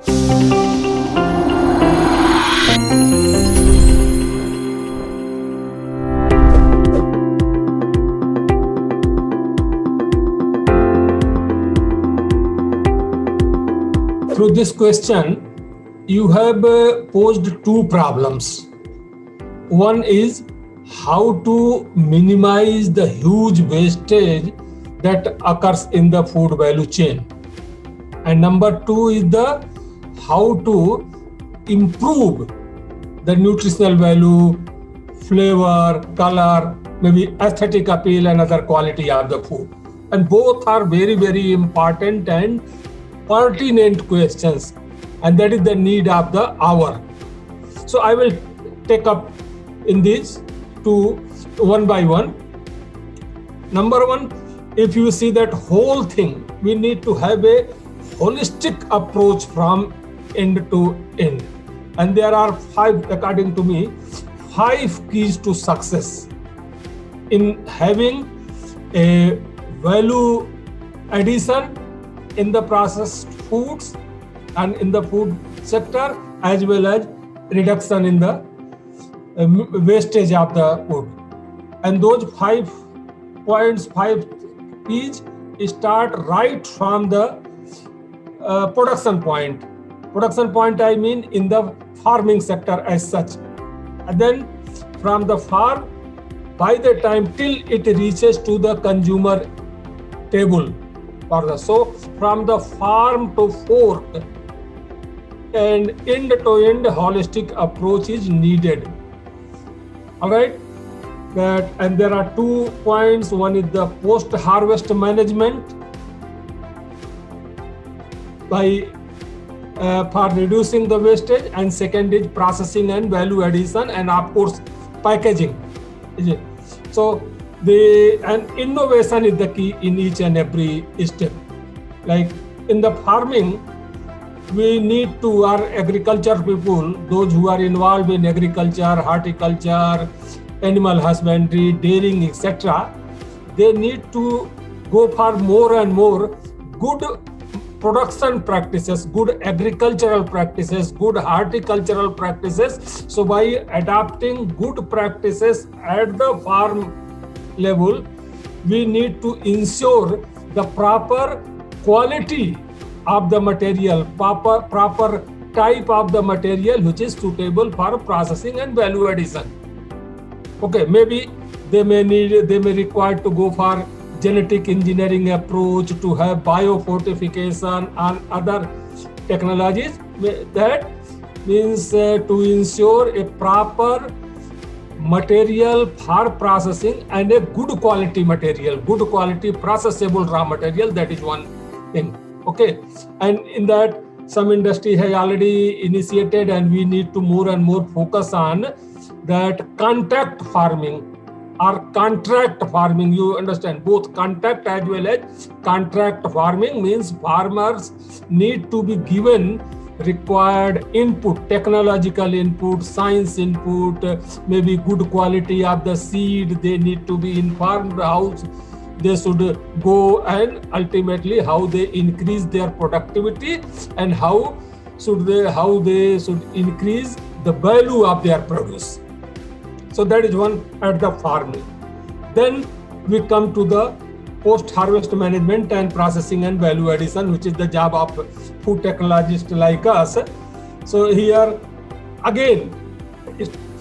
Through this question, you have posed two problems. One is how to minimize the huge wastage that occurs in the food value chain. And number two is the how to improve the nutritional value, flavor, color, maybe aesthetic appeal and other quality of the food. And both are very, very important and pertinent questions. And that is the need of the hour. So I will take up in these two one by one. Number one, if you see that whole thing, we need to have a holistic approach from end to end. And there are five, according to me, 5 keys to success in having a value addition in the processed foods and in the food sector, as well as reduction in the wastage of the food. And those 5 points, 5 keys start right from the production point. Production point, I mean in the farming sector as such. And then from the farm, by the time till it reaches to the consumer table. So from the farm to fork, and end-to-end holistic approach is needed. All right. And there are 2 points. One is the post-harvest management for reducing the wastage, and second is processing and value addition, and of course packaging. So and innovation is the key in each and every step. Like in the farming, we need to, our agriculture people, those who are involved in agriculture, horticulture, animal husbandry, dairying, etc., they need to go for more and more good production practices, good agricultural practices, good horticultural practices. So by adopting good practices at the farm level, we need to ensure the proper quality of the material, proper type of the material which is suitable for processing and value addition. Okay, maybe they may require to go for genetic engineering approach, to have biofortification and other technologies. That means to ensure a proper material for processing and a good quality material, good quality processable raw material. That is one thing. Okay, and in that some industry has already initiated, and we need to more and more focus on that contact farming or contract farming. You understand, both contact as well as contract farming means farmers need to be given required input, technological input, science input, maybe good quality of the seed. They need to be informed how they should go, and ultimately how they increase their productivity, and how they should increase the value of their produce. So that is one at the farming. Then we come to the post-harvest management and processing and value addition, which is the job of food technologists like us. So here again,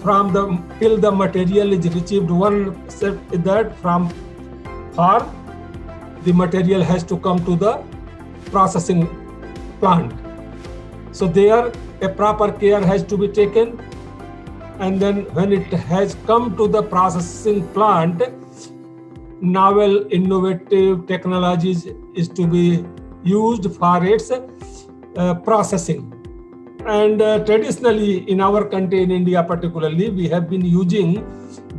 from till the material is received, one step is that from farm, the material has to come to the processing plant. So there a proper care has to be taken. And then when it has come to the processing plant, novel innovative technologies is to be used for its processing. And traditionally in our country, in India particularly, we have been using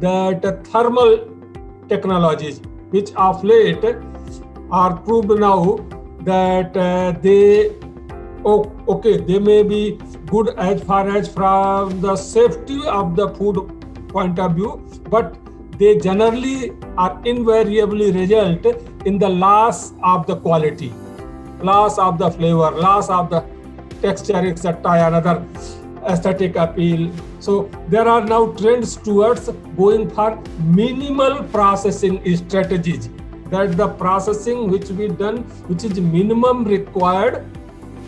that thermal technologies, which of late are proved now that they may be good as far as from the safety of the food point of view, but they generally are invariably result in the loss of the quality, loss of the flavor, loss of the texture, etc., another aesthetic appeal. So there are now trends towards going for minimal processing strategies, that the processing which we done, which is minimum required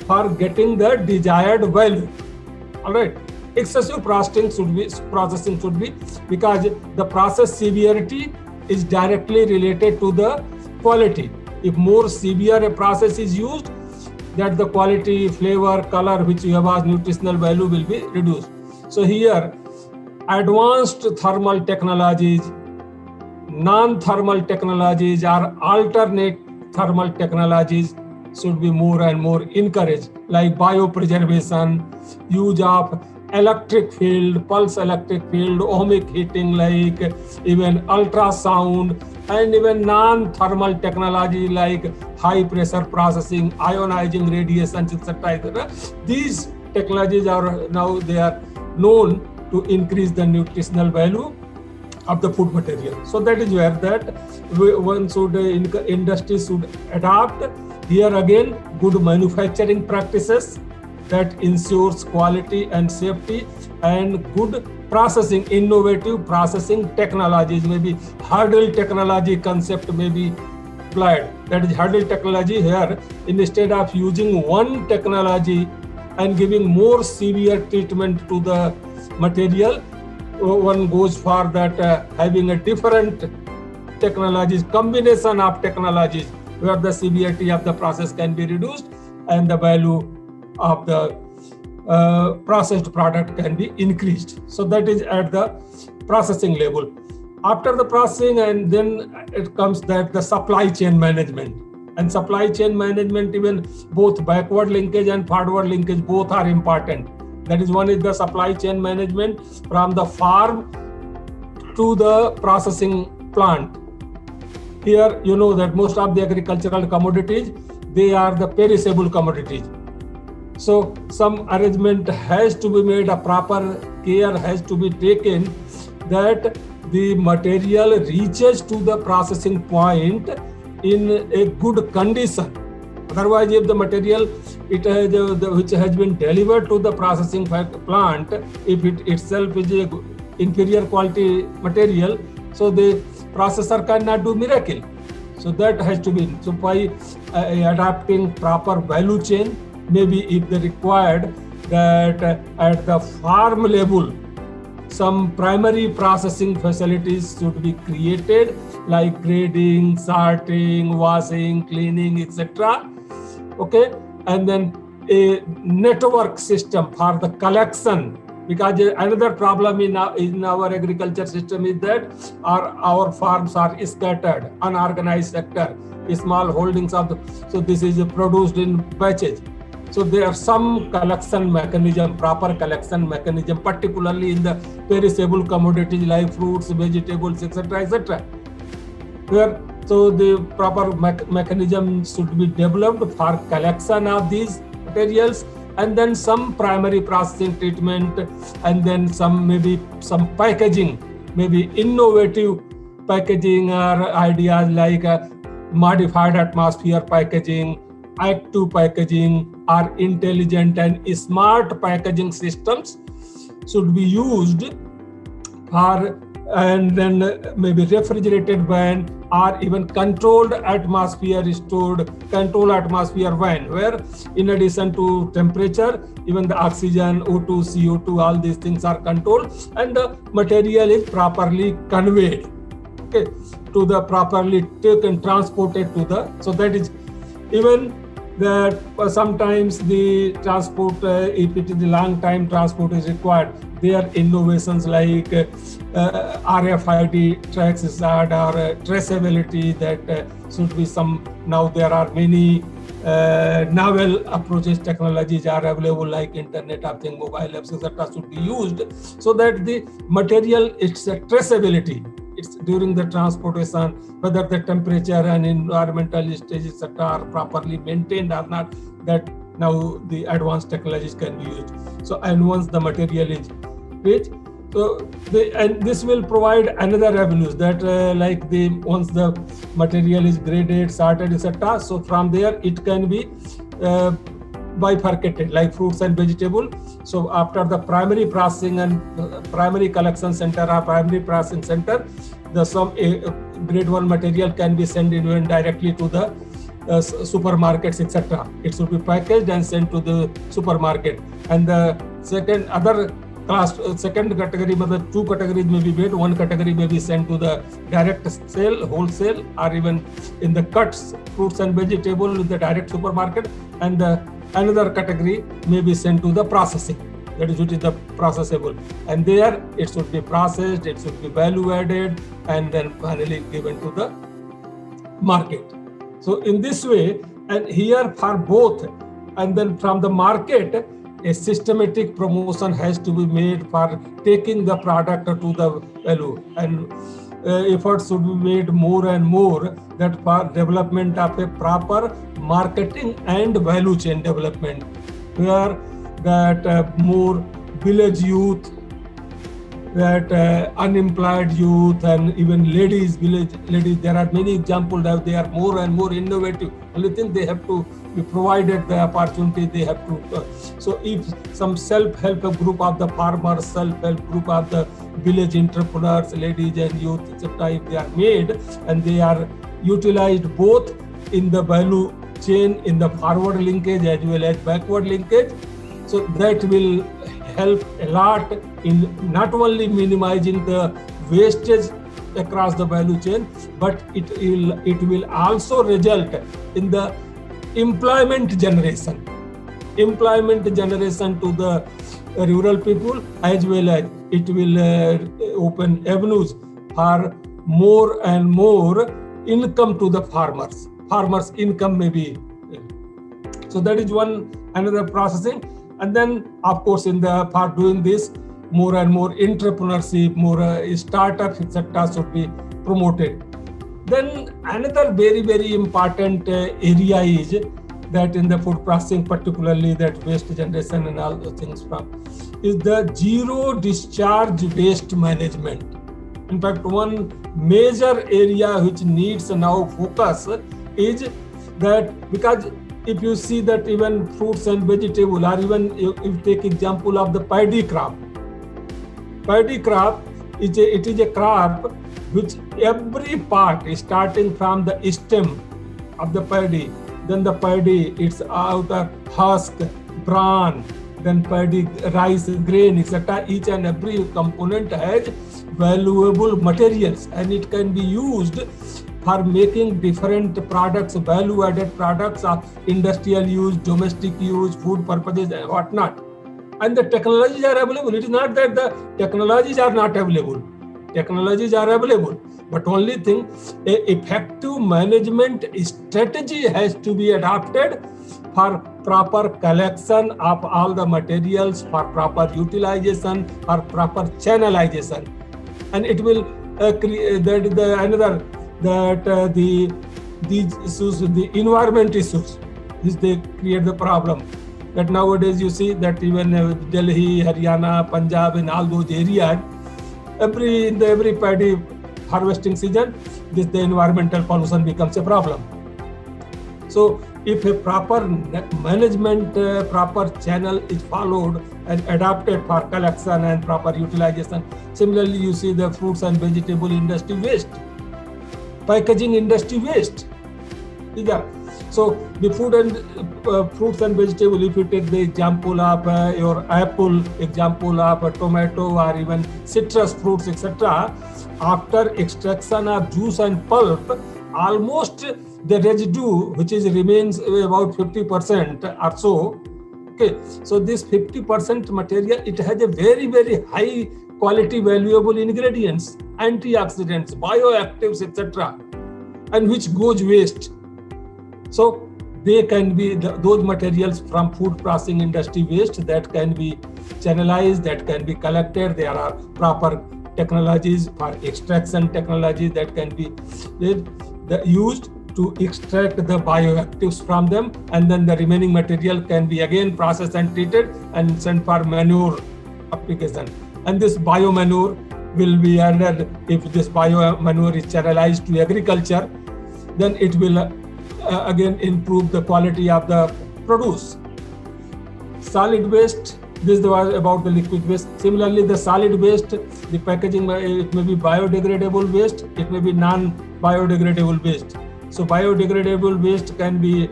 for getting the desired value. All right. Excessive processing should be because the process severity is directly related to the quality. If more severe a process is used, that the quality, flavor, color which you have as nutritional value will be reduced. So here, advanced thermal technologies, non-thermal technologies or alternate thermal technologies should be more and more encouraged, like biopreservation, use of electric field, pulse electric field, ohmic heating, like even ultrasound, and even non-thermal technology like high pressure processing, ionizing radiation, etc. These technologies are now, they are known to increase the nutritional value of the food material. So that is where that one should, industry should adopt. Here again, good manufacturing practices that ensures quality and safety, and good processing, innovative processing technologies, maybe hurdle technology concept may be applied. That is hurdle technology. Here, instead of using one technology and giving more severe treatment to the material, one goes for that having a different technologies, combination of technologies, where the severity of the process can be reduced and the value of the processed product can be increased. So that is at the processing level. After the processing, and then it comes that the supply chain management. And supply chain management, even both backward linkage and forward linkage, both are important. That is, one is the supply chain management from the farm to the processing plant. Here, you know that most of the agricultural commodities, they are the perishable commodities. So some arrangement has to be made, a proper care has to be taken that the material reaches to the processing point in a good condition. Otherwise, if the material which has been delivered to the processing plant, if it itself is a inferior quality material, so the processor cannot do miracle. So that has to be, so by adapting proper value chain, maybe if they required that at the farm level, some primary processing facilities should be created, like grading, sorting, washing, cleaning, etc. Okay, and then a network system for the collection, because another problem in our agriculture system is that our farms are scattered, unorganized sector, small holdings of so this is produced in batches. So there are some collection mechanism, proper collection mechanism, particularly in the perishable commodities like fruits, vegetables, etc., etc. Where so the proper mechanism should be developed for collection of these materials, and then some primary processing treatment, and then some maybe some packaging, maybe innovative packaging or ideas like modified atmosphere packaging, active packaging, or intelligent and smart packaging systems should be used for, and then maybe refrigerated van or even controlled atmosphere stored, controlled atmosphere van, where in addition to temperature, even the oxygen, O2, CO2, all these things are controlled, and the material is properly conveyed, okay, to the properly taken, transported to the, so that is even that sometimes the transport, if it is a long time transport is required, there are innovations like RFID tracks or traceability that should be some, now there are many novel approaches, technologies are available like Internet of Things, mobile apps, etc. should be used so that the material, its traceability, it's during the transportation, whether the temperature and environmental stages, etc. are properly maintained or not, that now the advanced technologies can be used. So, and once the material is reached, so and this will provide another avenues that like the once the material is graded, sorted, etc. So from there it can be bifurcated like fruits and vegetable. So after the primary processing and primary collection center or primary processing center, the some grade 1 material can be sent even directly to the supermarkets, etc. It should be packaged and sent to the supermarket. And the second category, two categories may be made. One category may be sent to the direct sale, wholesale, or even in the cuts, fruits and vegetable in the direct supermarket. And another category may be sent to the processing, that is which is the processable. And there it should be processed, it should be value added, and then finally given to the market. So in this way, and here for both, and then from the market, a systematic promotion has to be made for taking the product to the value, and efforts should be made more and more that for development of a proper marketing and value chain development, where that more village youth, that unemployed youth, and even village ladies, there are many examples that they are more and more innovative. Only thing they have to be provided the opportunity, they have to. So if some self-help group of the farmers, self-help group of the village entrepreneurs, ladies and youth, etc., if they are made and they are utilized both in the value chain, in the forward linkage as well as backward linkage, so that will help a lot in not only minimizing the wastage across the value chain, but it will also result in the employment generation to the rural people, as well as it will open avenues for more and more income to the farmers. Farmers' income may be. So that is another processing. And then, of course, for doing this, more and more entrepreneurship, more startups, etc., should be promoted. Then another very, very important area is that in the food processing, particularly that waste generation and all those things is the zero discharge waste management. In fact, one major area which needs now focus is that, because if you see that even fruits and vegetable, or even if you take example of the paddy crop it is a crop which every part is starting from the stem of the paddy, then the paddy, its outer husk, bran, then paddy, rice, grain, etc. Each and every component has valuable materials, and it can be used for making different products, value-added products of industrial use, domestic use, food purposes, and whatnot. And the technologies are available. It is not that the technologies are not available. Technologies are available. But only thing, an effective management strategy has to be adopted for proper collection of all the materials, for proper utilization, for proper channelization. And it will create these issues, the environment issues, they create the problem. That nowadays you see that even Delhi, Haryana, Punjab, in all those areas, in every paddy harvesting season, the environmental pollution becomes a problem. So if a proper management, proper channel is followed and adapted for collection and proper utilization. Similarly, you see the fruits and vegetable industry waste, packaging industry waste. So the food and fruits and vegetable, if you take the example of your apple, example of tomato, or even citrus fruits, etc., after extraction of juice and pulp, almost the residue, which remains about 50% or so. Okay, so this 50% material, it has a very, very high quality valuable ingredients, antioxidants, bioactives, etc., and which goes waste. So they can be those materials from food processing industry waste that can be channelized, that can be collected. There are proper technologies for extraction technologies that can be used to extract the bioactives from them, and then the remaining material can be again processed and treated and sent for manure application. And this biomanure will be added. If this biomanure is channelized to agriculture, then it will again improve the quality of the produce. solid waste, this was about the liquid waste. Similarly, the solid waste, the packaging, it may be biodegradable waste, it may be non-biodegradable waste. So biodegradable waste can be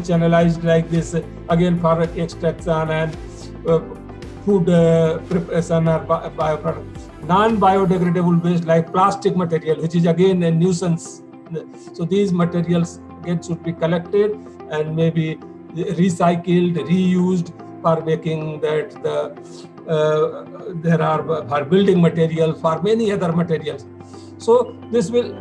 channelized like this, again for extraction and food preparation or bioproduct. Non-biodegradable waste like plastic material, which is again a nuisance. So these materials again should be collected and maybe recycled, reused for making that there are for building material, for many other materials. So this will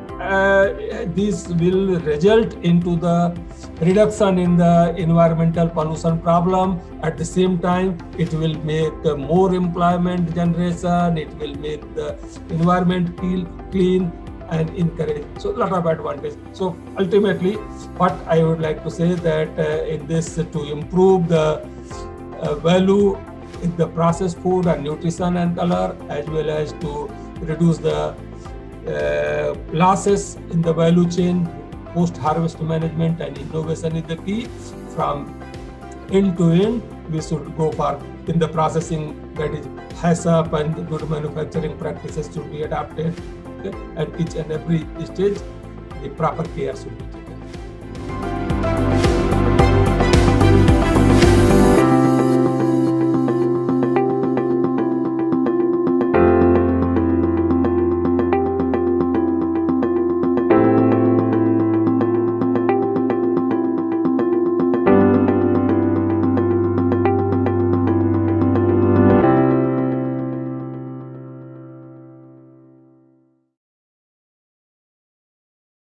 result into the reduction in the environmental pollution problem. At the same time, it will make more employment generation. It will make the environment feel clean and encourage. So a lot of advantage. So ultimately, what I would like to say that in this to improve the value in the processed food and nutrition and color, as well as to reduce the losses in the value chain, post-harvest management and innovation is the key. From end to end, we should go for in the processing, that is HACCP and good manufacturing practices should be adopted. Okay? At each and every stage, the proper care should be taken.